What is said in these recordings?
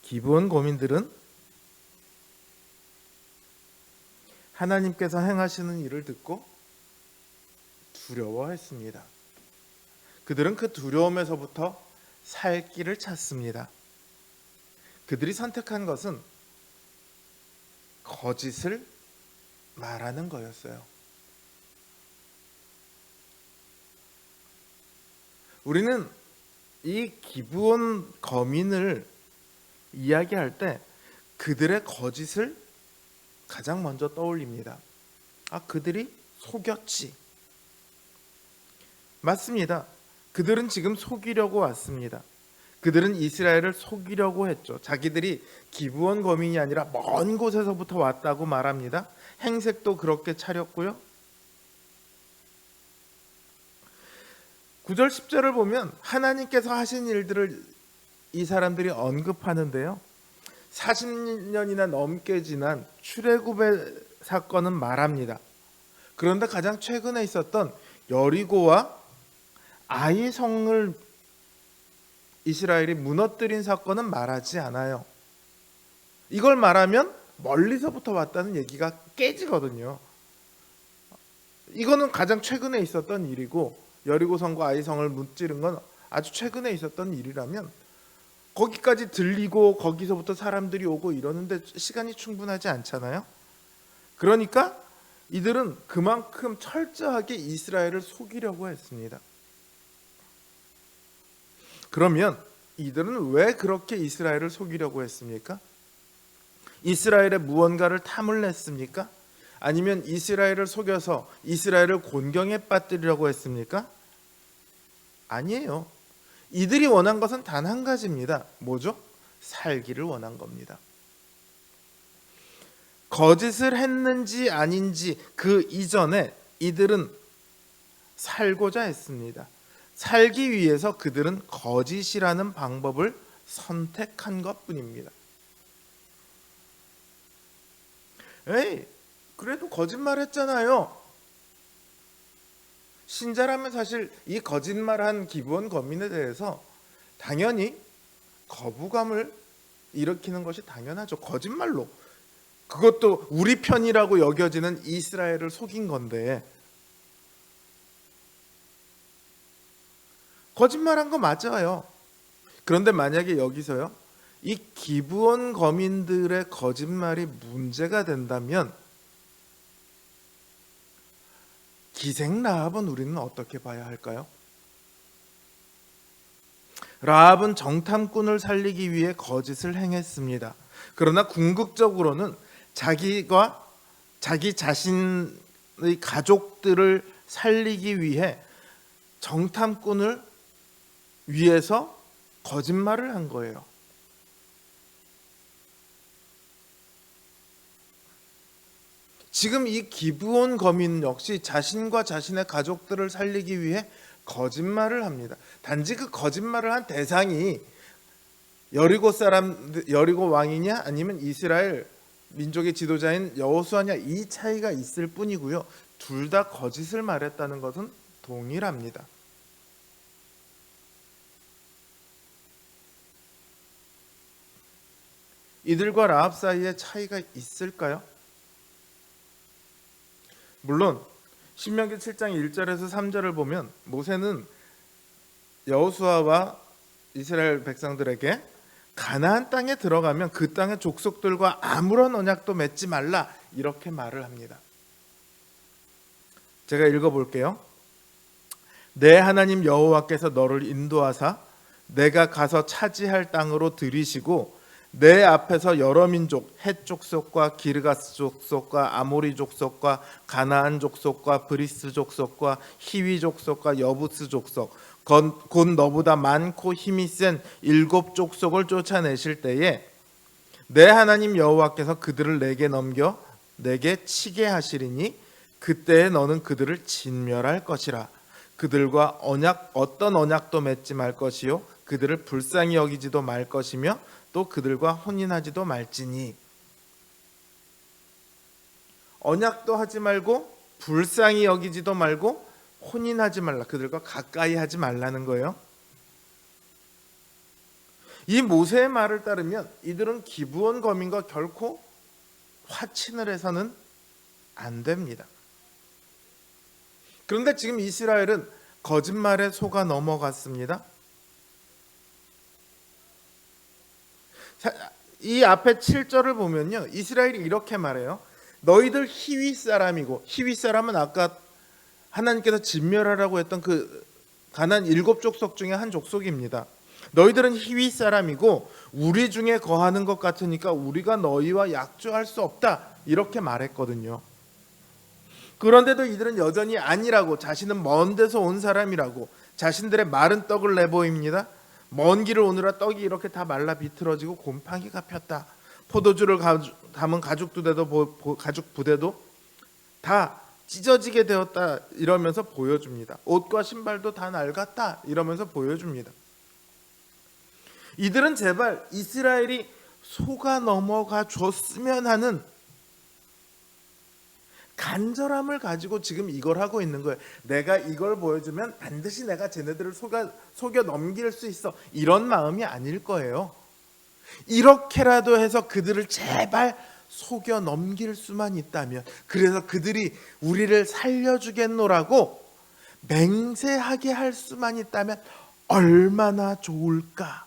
기브온 거민들은 하나님께서 행하시는 일을 듣고 두려워했습니다. 그들은 그 두려움에서부터 살 길을 찾습니다. 그들이 선택한 것은 거짓을 말하는 거였어요. 우리는 이 기브온 거민을 이야기할 때 그들의 거짓을 가장 먼저 떠올립니다. 그들이 속였지. 맞습니다. 그들은 지금 속이려고 왔습니다. 그들은 이스라엘을 속이려고 했죠. 자기들이 기브온 거민이 아니라 먼 곳에서부터 왔다고 말합니다. 행색도 그렇게 차렸고요. 9절 10절을 보면 하나님께서 하신 일들을 이 사람들이 언급하는데요. 40년이나 넘게 지난 출애굽의 사건은 말합니다. 그런데 가장 최근에 있었던 여리고와 아이 성을 이스라엘이 무너뜨린 사건은 말하지 않아요. 이걸 말하면 멀리서부터 왔다는 얘기가 깨지거든요. 이거는 가장 최근에 있었던 일이고 여리고 성과 아이 성을 무찌른 건 아주 최근에 있었던 일이라면 거기까지 들리고 거기서부터 사람들이 오고 이러는데 시간이 충분하지 않잖아요. 그러니까 이들은 그만큼 철저하게 이스라엘을 속이려고 했습니다. 그러면 이들은 왜 그렇게 이스라엘을 속이려고 했습니까? 이스라엘의 무언가를 탐을 냈습니까? 아니면 이스라엘을 속여서 이스라엘을 곤경에 빠뜨리려고 했습니까? 아니에요. 이들이 원한 것은 단 한 가지입니다. 뭐죠? 살기를 원한 겁니다. 거짓을 했는지 아닌지 그 이전에 이들은 살고자 했습니다. 살기 위해서 그들은 거짓이라는 방법을 선택한 것뿐입니다. 에이, 그래도 거짓말했잖아요. 신자라면 사실 이 거짓말한 기브온 거민에 대해서 당연히 거부감을 일으키는 것이 당연하죠. 거짓말로. 그것도 우리 편이라고 여겨지는 이스라엘을 속인 건데 거짓말한 거 맞아요. 그런데 만약에 여기서요, 이 기브온 거민들의 거짓말이 문제가 된다면 기생 라합은 우리는 어떻게 봐야 할까요? 라합은 정탐꾼을 살리기 위해 거짓을 행했습니다. 그러나 궁극적으로는 자기가 자기 자신의 가족들을 살리기 위해 정탐꾼을 위해서 거짓말을 한 거예요. 지금 이 기브온 거민 역시 자신과 자신의 가족들을 살리기 위해 거짓말을 합니다. 단지 그 거짓말을 한 대상이 여리고 왕이냐 아니면 이스라엘 민족의 지도자인 여호수아냐 이 차이가 있을 뿐이고요. 둘 다 거짓을 말했다는 것은 동일합니다. 이들과 라합 사이에 차이가 있을까요? 물론 신명기 7장 1절에서 3절을 보면 모세는 여호수아와 이스라엘 백성들에게 가나안 땅에 들어가면 그 땅의 족속들과 아무런 언약도 맺지 말라 이렇게 말을 합니다. 제가 읽어볼게요. 내 하나님 여호와께서 너를 인도하사 내가 가서 차지할 땅으로 들이시고 내 앞에서 여러 민족 헷 족속과 기르가스 족속과 아모리 족속과 가나안 족속과 브리스 족속과 히위 족속과 여부스 족속 곧 너보다 많고 힘이 센 7 족속을 쫓아내실 때에 내 하나님 여호와께서 그들을 내게 넘겨 내게 치게 하시리니 그때에 너는 그들을 진멸할 것이라. 그들과 어떤 언약도 맺지 말 것이요 그들을 불쌍히 여기지도 말 것이며 또 그들과 혼인하지도 말지니. 언약도 하지 말고 불쌍히 여기지도 말고 혼인하지 말라. 그들과 가까이 하지 말라는 거예요. 이 모세의 말을 따르면 이들은 기브온 거민과 결코 화친을 해서는 안 됩니다. 그런데 지금 이스라엘은 거짓말에 속아 넘어갔습니다. 이 앞에 7절을 보면요, 이스라엘이 이렇게 말해요. 너희들 히위 사람이고, 히위 사람은 아까 하나님께서 진멸하라고 했던 그 가나안 7족속 중에 한 족속입니다. 너희들은 히위 사람이고 우리 중에 거하는 것 같으니까 우리가 너희와 약조할 수 없다, 이렇게 말했거든요. 그런데도 이들은 여전히 아니라고, 자신은 먼 데서 온 사람이라고 자신들의 마른 떡을 내보입니다. 먼 길을 오느라 떡이 이렇게 다 말라 비틀어지고 곰팡이가 폈다. 포도주를 담은 가죽 부대도 다 찢어지게 되었다, 이러면서 보여줍니다. 옷과 신발도 다 낡았다, 이러면서 보여줍니다. 이들은 제발 이스라엘이 속아 넘어가 줬으면 하는 간절함을 가지고 지금 이걸 하고 있는 거예요. 내가 이걸 보여주면 반드시 내가 쟤네들을 속여 넘길 수 있어, 이런 마음이 아닐 거예요. 이렇게라도 해서 그들을 제발 속여 넘길 수만 있다면, 그래서 그들이 우리를 살려주겠노라고 맹세하게 할 수만 있다면 얼마나 좋을까.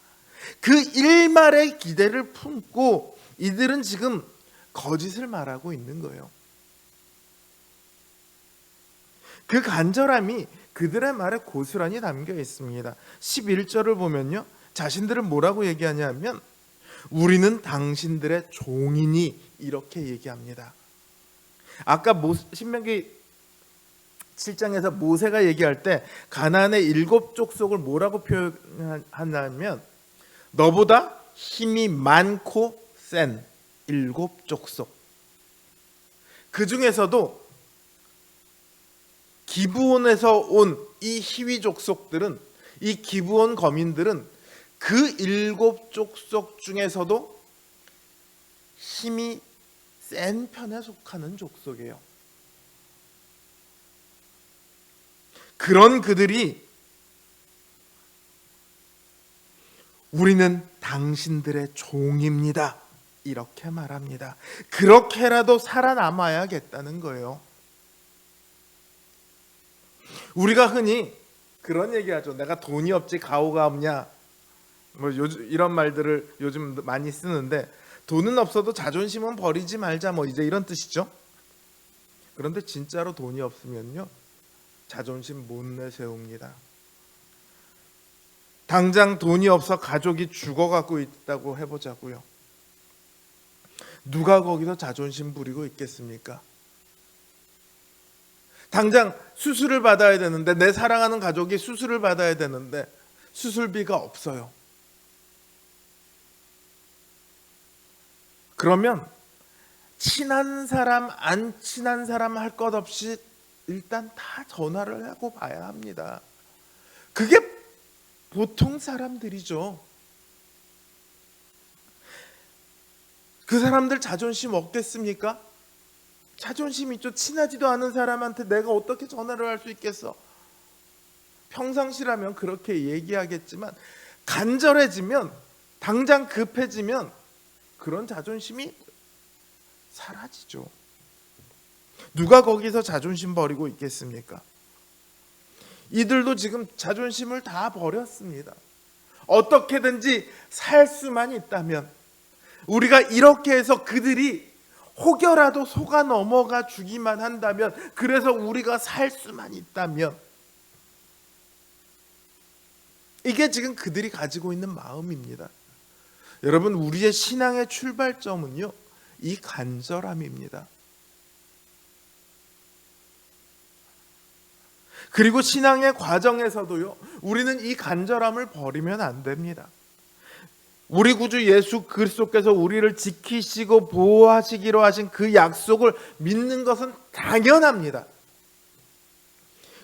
그 일말의 기대를 품고 이들은 지금 거짓을 말하고 있는 거예요. 그 간절함이 그들의 말에 고스란히 담겨 있습니다. 11절을 보면요, 자신들은 뭐라고 얘기하냐면 우리는 당신들의 종이니, 이렇게 얘기합니다. 아까 신명기 7장에서 모세가 얘기할 때 가나안의 7족속을 뭐라고 표현하냐면 너보다 힘이 많고 센 7족속. 그 중에서도 기브온에서 온 이 히위 족속들은, 이 기브온 거민들은 그 7족속 중에서도 힘이 센 편에 속하는 족속이에요. 그런 그들이 우리는 당신들의 종입니다, 이렇게 말합니다. 그렇게라도 살아남아야겠다는 거예요. 우리가 흔히 그런 얘기하죠. 내가 돈이 없지 가오가 없냐, 뭐 요즘 이런 말들을 요즘 많이 쓰는데, 돈은 없어도 자존심은 버리지 말자, 뭐 이제 이런 뜻이죠. 그런데 진짜로 돈이 없으면요, 자존심 못 내세웁니다. 당장 돈이 없어 가족이 죽어가고 있다고 해보자고요. 누가 거기서 자존심 부리고 있겠습니까? 당장 수술을 받아야 되는데, 내 사랑하는 가족이 수술을 받아야 되는데 수술비가 없어요. 그러면 친한 사람 안 친한 사람 할 것 없이 일단 다 전화를 하고 봐야 합니다. 그게 보통 사람들이죠. 그 사람들 자존심 없겠습니까? 자존심 있죠. 친하지도 않은 사람한테 내가 어떻게 전화를 할 수 있겠어? 평상시라면 그렇게 얘기하겠지만 간절해지면, 당장 급해지면 그런 자존심이 사라지죠. 누가 거기서 자존심 버리고 있겠습니까? 이들도 지금 자존심을 다 버렸습니다. 어떻게든지 살 수만 있다면, 우리가 이렇게 해서 그들이 혹여라도 속아 넘어가 주기만 한다면, 그래서 우리가 살 수만 있다면, 이게 지금 그들이 가지고 있는 마음입니다. 여러분, 우리의 신앙의 출발점은요, 이 간절함입니다. 그리고 신앙의 과정에서도요, 우리는 이 간절함을 버리면 안 됩니다. 우리 구주 예수 그리스도께서 우리를 지키시고 보호하시기로 하신 그 약속을 믿는 것은 당연합니다.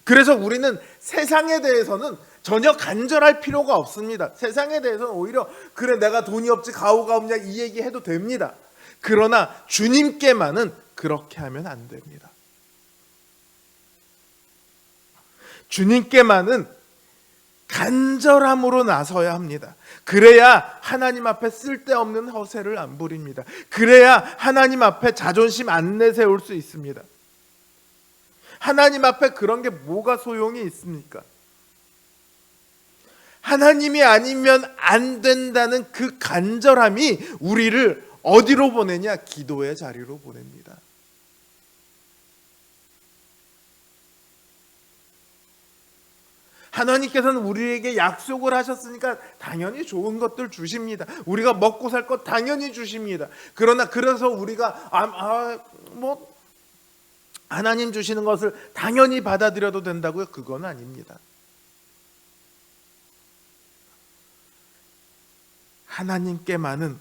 그래서 우리는 세상에 대해서는 전혀 간절할 필요가 없습니다. 세상에 대해서는 오히려 그래 내가 돈이 없지 가오가 없냐 이 얘기 해도 됩니다. 그러나 주님께만은 그렇게 하면 안 됩니다. 주님께만은 간절함으로 나서야 합니다. 그래야 하나님 앞에 쓸데없는 허세를 안 부립니다. 그래야 하나님 앞에 자존심 안 내세울 수 있습니다. 하나님 앞에 그런 게 뭐가 소용이 있습니까? 하나님이 아니면 안 된다는 그 간절함이 우리를 어디로 보내냐? 기도의 자리로 보냅니다. 하나님께서는 우리에게 약속을 하셨으니까 당연히 좋은 것들 주십니다. 우리가 먹고 살 것 당연히 주십니다. 그러나 그래서 우리가 하나님 주시는 것을 당연히 받아들여도 된다고요? 그건 아닙니다. 하나님께만은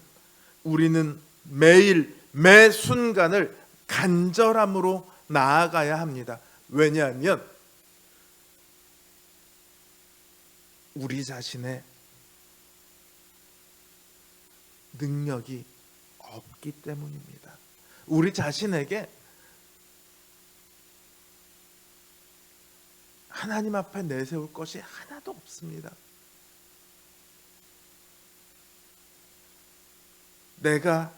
우리는 매일 매 순간을 간절함으로 나아가야 합니다. 왜냐하면 우리 자신의 능력이 없기 때문입니다. 우리 자신에게 하나님 앞에 내세울 것이 하나도 없습니다. 내가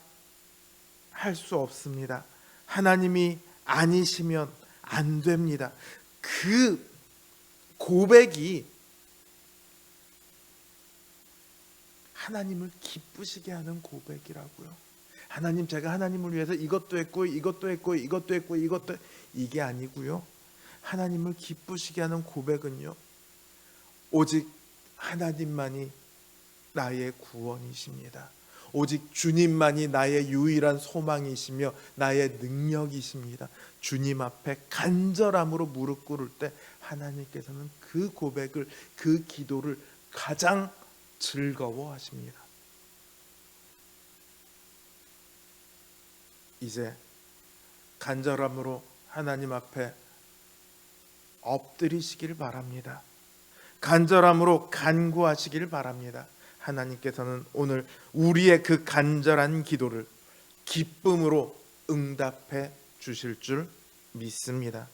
할 수 없습니다. 하나님이 아니시면 안 됩니다. 그 고백이 하나님을 기쁘시게 하는 고백이라고요. 하나님, 제가 하나님을 위해서 이것도 했고 이것도 했고 이것도 했고 이것도, 이게 아니고요. 하나님을 기쁘시게 하는 고백은요, 오직 하나님만이 나의 구원이십니다. 오직 주님만이 나의 유일한 소망이시며 나의 능력이십니다. 주님 앞에 간절함으로 무릎 꿇을 때 하나님께서는 그 고백을, 그 기도를 가장 즐거워하십니다. 이제 간절함으로 하나님 앞에 엎드리시길 바랍니다. 간절함으로 간구하시길 바랍니다. 하나님께서는 오늘 우리의 그 간절한 기도를 기쁨으로 응답해 주실 줄 믿습니다.